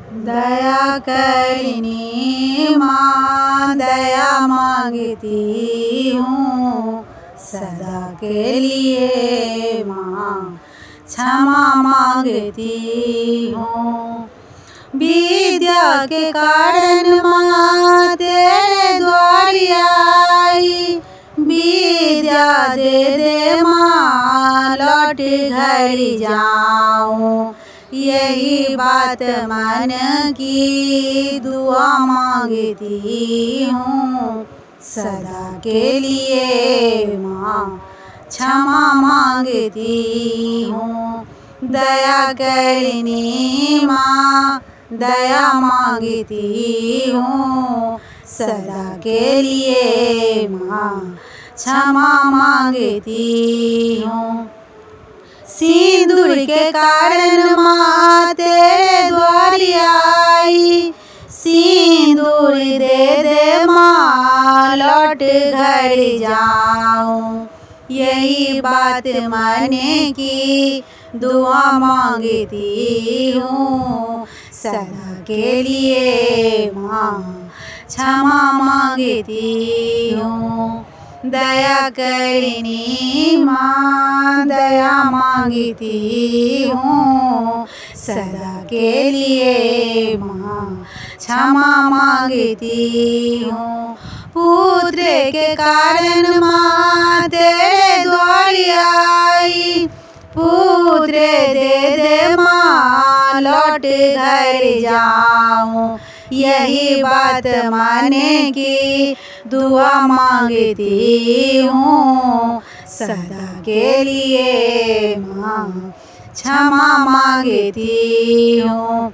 दया करनी माँ दया मांगती हूँ सदा के लिए माँ क्षमा मांगती हूँ। विद्या के कारण माँ तेरे द्वार आई, विद्या दे दे माँ लौट घर जाऊँ। यही बात मन की दुआ मांगती हूँ सदा के लिए माँ क्षमा मांगती हूँ। दया करनी माँ दया मांगती हूँ सदा के लिए माँ क्षमा मांगती हूँ। सिंदूर के कारण माँ तेरे द्वार आई, सिंदूर दे दे माँ लौट घर जाऊँ। यही बात मन की दुआ मांगती हूँ सदा के लिए माँ क्षमा मांगती हूँ। दया करनी माँ दया मांगती हूँ सदा के लिए माँ क्षमा मांगती हूँ। पुत्र के कारण माँ तेरे द्वार आई, पुत्र दे दे माँ लौट घर जाऊँ। यही बात माने की दुआ मांगती हूँ सदा के लिए माँ क्षमा मांगती हूँ।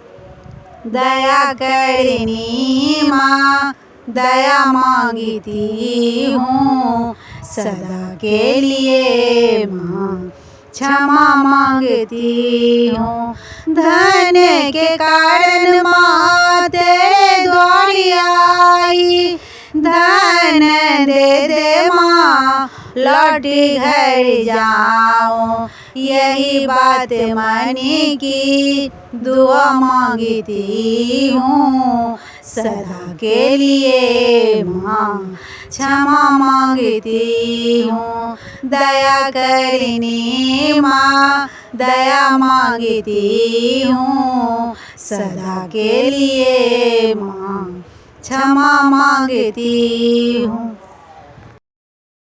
दया करनी माँ दया मांगती हूँ सदा के लिए माँ क्षमा मांगती हूँ। धन के कारण माँ तेरे द्वार आई, धन दे दे माँ लौट घर जाऊँ। यही बात मन की दुआ मांगती हूँ सदा के लिए माँ क्षमा मांगती हूँ। दया करनी माँ दया मांगती हूँ सदा के लिए माँ क्षमा मांगती हूँ।